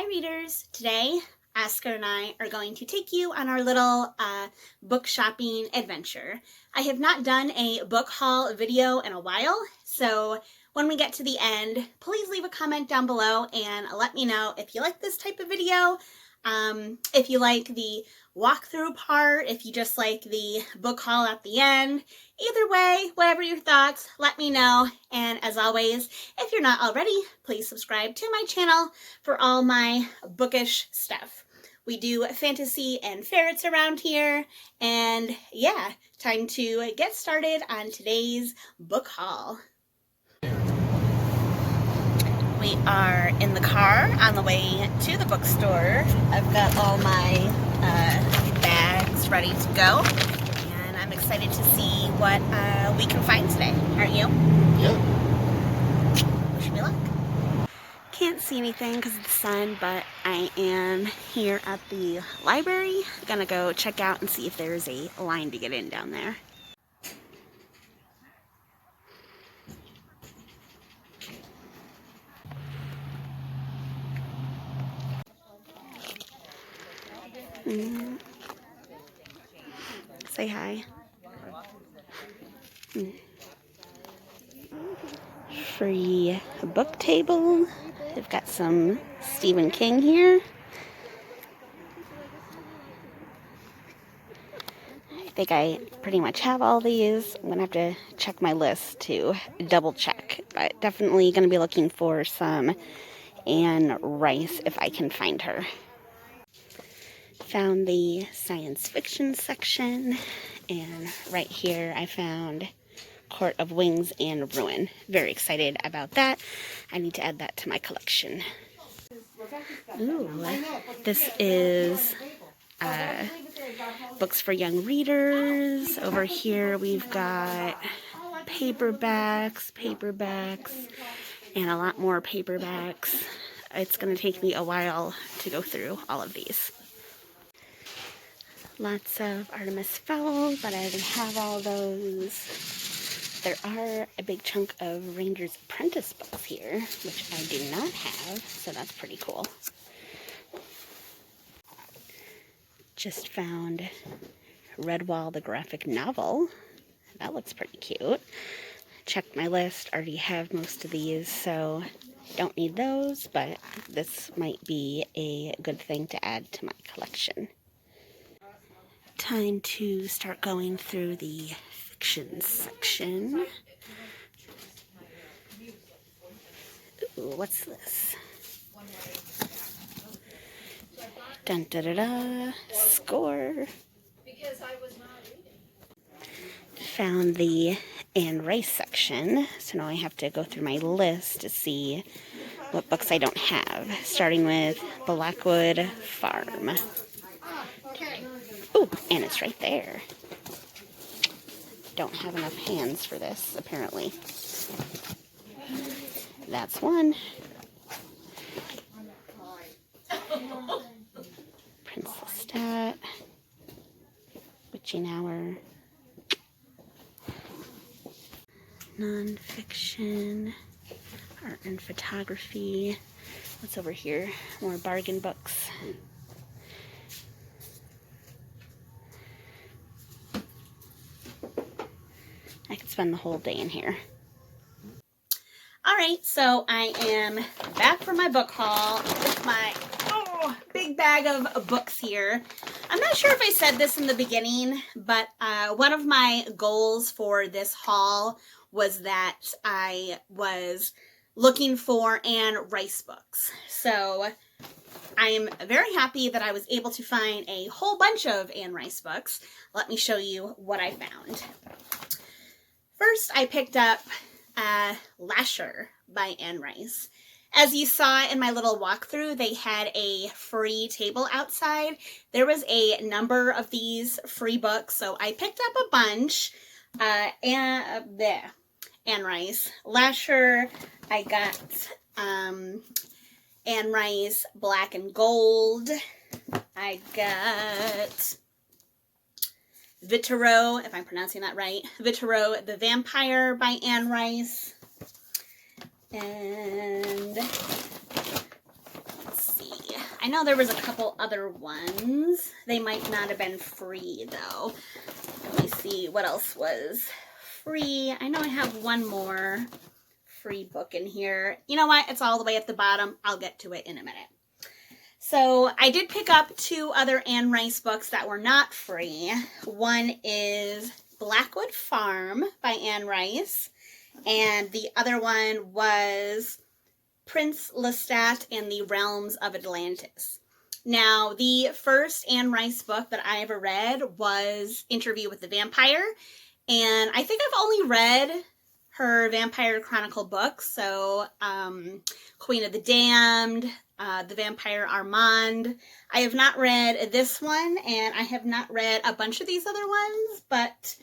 Hi readers! Today Oscar and I are going to take you on our little book shopping adventure. I have not done a book haul video in a while, so when we get to the end, please leave a comment down below and let me know if you like this type of video, if you like the walkthrough part, if you just like the book haul at the end. Either way, whatever your thoughts, let me know. And as always, if you're not already, please subscribe to my channel for all my bookish stuff. We do fantasy and ferrets around here, and yeah, time to get started on today's book haul. We are in the car on the way to the bookstore. I've got all my bags ready to go, and I'm excited to see what we can find today. Aren't you? Yeah. Wish me luck. Can't see anything because of the sun, but I am here at the library. I'm gonna go check out and see if there's a line to get in down there. Say hi. Free book table. They've got some Stephen King here. I think I pretty much have all these. I'm gonna have to check my list to double check, but definitely gonna be looking for some Anne Rice if I can find her. Found the science fiction section, and right here I found Court of Wings and Ruin. Very excited about that. I need to add that to my collection. Ooh, this is books for young readers. Over here we've got paperbacks, and a lot more paperbacks. It's going to take me a while to go through all of these. Lots of Artemis Fowl, but I already have all those. There are a big chunk of Ranger's Apprentice books here, which I do not have, so that's pretty cool. Just found Redwall the graphic novel. That looks pretty cute. Checked my list, already have most of these, so don't need those, but this might be a good thing to add to my collection. Time to start going through the fiction section. Ooh, what's this? Dun da da da. Score. Found the Anne Rice section, so now I have to go through my list to see what books I don't have, starting with Blackwood Farm. Oh, and it's right there. Don't have enough hands for this, apparently. That's one. Prince Lestat. Witching Hour. Nonfiction. Art and photography. What's over here? More bargain books. I could spend the whole day in here. Alright, so I am back from my book haul with my big bag of books here. I'm not sure if I said this in the beginning, but one of my goals for this haul was that I was looking for Anne Rice books. So I am very happy that I was able to find a whole bunch of Anne Rice books. Let me show you what I found. First, I picked up Lasher by Anne Rice. As you saw in my little walkthrough, they had a free table outside. There was a number of these free books, so I picked up a bunch. Anne Rice. Lasher, I got Anne Rice Black and Gold. I got Vitero, if I'm pronouncing that right, Vitero the Vampire by Anne Rice. And let's see, I know there was a couple other ones. They might not have been free though. Let me see what else was free. I know I have one more free book in here. You know what? It's all the way at the bottom. I'll get to it in a minute. So I did pick up 2 other Anne Rice books that were not free. One is Blackwood Farm by Anne Rice, and the other one was Prince Lestat and the Realms of Atlantis. Now, the first Anne Rice book that I ever read was Interview with the Vampire, and I think I've only read her Vampire Chronicle books, so Queen of the Damned, The Vampire Armand. I have not read this one, and I have not read a bunch of these other ones, but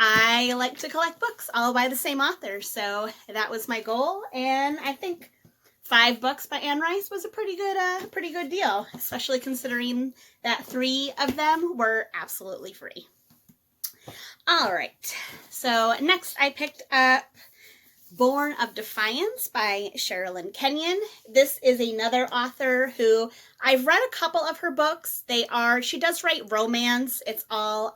I like to collect books all by the same author, so that was my goal, and I think 5 books by Anne Rice was a pretty good deal, especially considering that 3 of them were absolutely free. All right, so next I picked up Born of Defiance by Sherilyn Kenyon. This is another author who I've read a couple of her books. She does write romance. It's all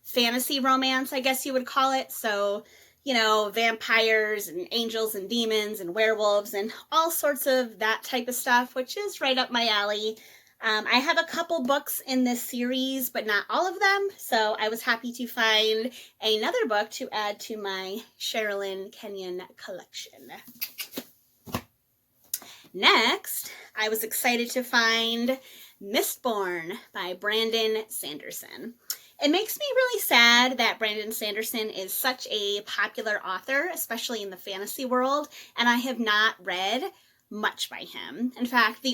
fantasy romance, I guess you would call it. So, you know, vampires and angels and demons and werewolves and all sorts of that type of stuff, which is right up my alley. I have a couple books in this series, but not all of them, so I was happy to find another book to add to my Sherilyn Kenyon collection. Next, I was excited to find Mistborn by Brandon Sanderson. It makes me really sad that Brandon Sanderson is such a popular author, especially in the fantasy world, and I have not read much by him. In fact,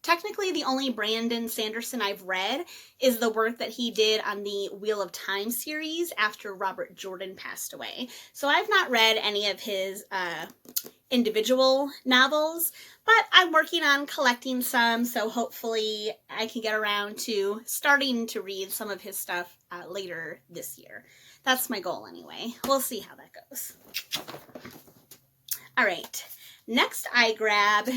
technically the only Brandon Sanderson I've read is the work that he did on the Wheel of Time series after Robert Jordan passed away. So I've not read any of his individual novels, but I'm working on collecting some, so hopefully I can get around to starting to read some of his stuff later this year. That's my goal anyway. We'll see how that goes. All right, next I grabbed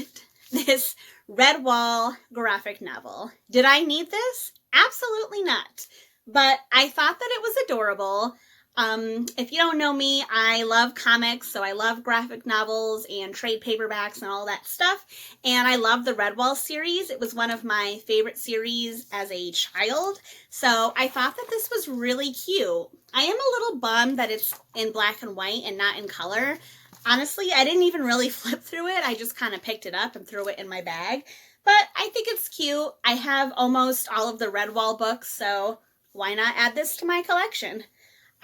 this Redwall graphic novel. Did I need this? Absolutely not. But I thought that it was adorable. If you don't know me, I love comics, so I love graphic novels and trade paperbacks and all that stuff. And I love the Redwall series. It was one of my favorite series as a child. So I thought that this was really cute. I am a little bummed that it's in black and white and not in color. Honestly, I didn't even really flip through it. I just kind of picked it up and threw it in my bag. But I think it's cute. I have almost all of the Redwall books, so why not add this to my collection?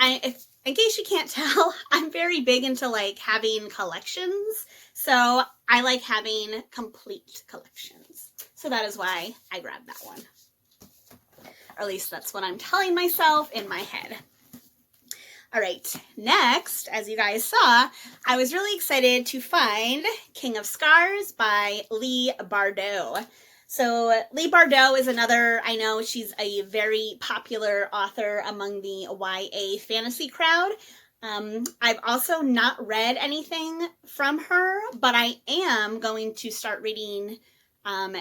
In case you can't tell, I'm very big into having collections. So I like having complete collections. So that is why I grabbed that one. Or at least that's what I'm telling myself in my head. All right, next, as you guys saw, I was really excited to find King of Scars by Leigh Bardugo. So Leigh Bardugo is another, I know she's a very popular author among the YA fantasy crowd. I've also not read anything from her, but I am going to start reading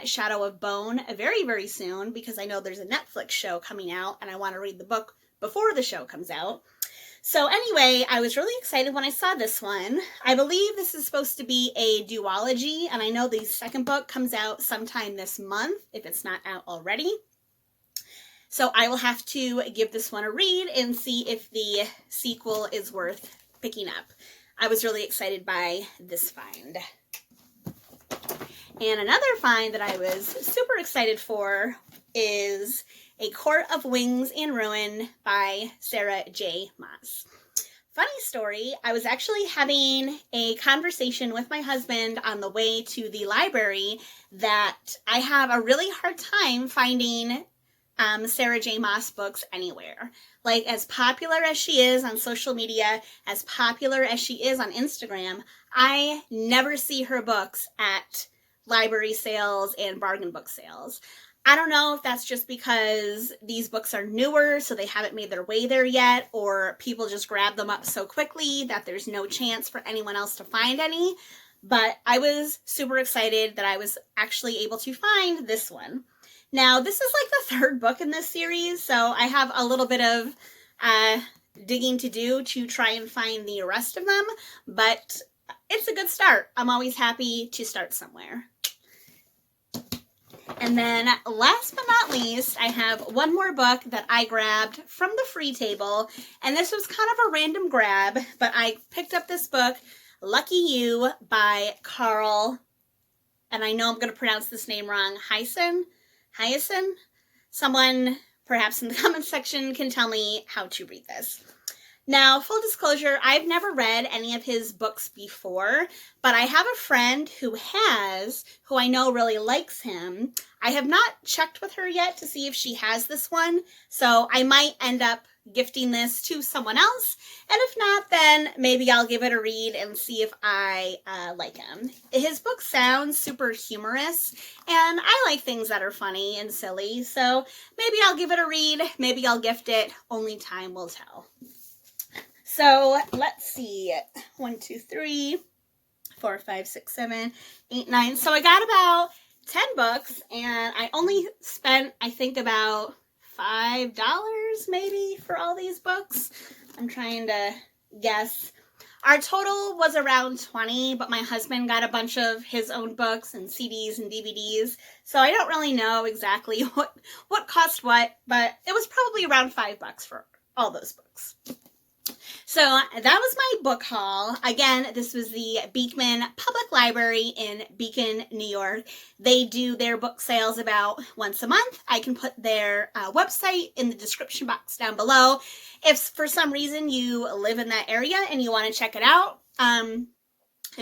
Shadow of Bone very, very soon because I know there's a Netflix show coming out and I want to read the book before the show comes out. So anyway, I was really excited when I saw this one. I believe this is supposed to be a duology, and I know the second book comes out sometime this month, if it's not out already. So I will have to give this one a read and see if the sequel is worth picking up. I was really excited by this find. And another find that I was super excited for is A Court of Wings and Ruin by Sarah J. Maas. Funny story, I was actually having a conversation with my husband on the way to the library that I have a really hard time finding Sarah J. Maas books anywhere. As popular as she is on social media, as popular as she is on Instagram, I never see her books at library sales and bargain book sales. I don't know if that's just because these books are newer, so they haven't made their way there yet, or people just grab them up so quickly that there's no chance for anyone else to find any. but I was super excited that I was actually able to find this one. Now, this is like the third book in this series, so I have a little bit of digging to do to try and find the rest of them, but it's a good start. I'm always happy to start somewhere. And then last but not least, I have one more book that I grabbed from the free table, and this was kind of a random grab, but I picked up this book, Lucky You by Carl, and I know I'm going to pronounce this name wrong, Hyacin? Someone perhaps in the comment section can tell me how to read this. Now, full disclosure, I've never read any of his books before, but I have a friend who I know really likes him. I have not checked with her yet to see if she has this one, so I might end up gifting this to someone else, and if not, then maybe I'll give it a read and see if I like him. His book sounds super humorous, and I like things that are funny and silly, so maybe I'll give it a read, maybe I'll gift it, only time will tell. So let's see, 1, 2, 3, 4, 5, 6, 7, 8, 9. So I got about 10 books, and I only spent, I think, about $5 maybe for all these books. I'm trying to guess. Our total was around 20, but my husband got a bunch of his own books and CDs and DVDs, so I don't really know exactly what cost what, but it was probably around $5 for all those books. So that was my book haul. Again, this was the Beekman Public Library in Beacon, New York. They do their book sales about once a month. I can put their website in the description box down below. If for some reason you live in that area and you want to check it out,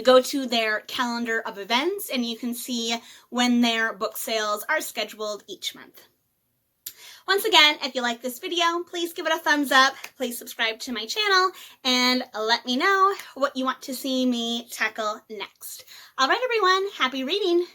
go to their calendar of events and you can see when their book sales are scheduled each month. Once again, if you like this video, please give it a thumbs up, please subscribe to my channel, and let me know what you want to see me tackle next. All right, everyone, happy reading!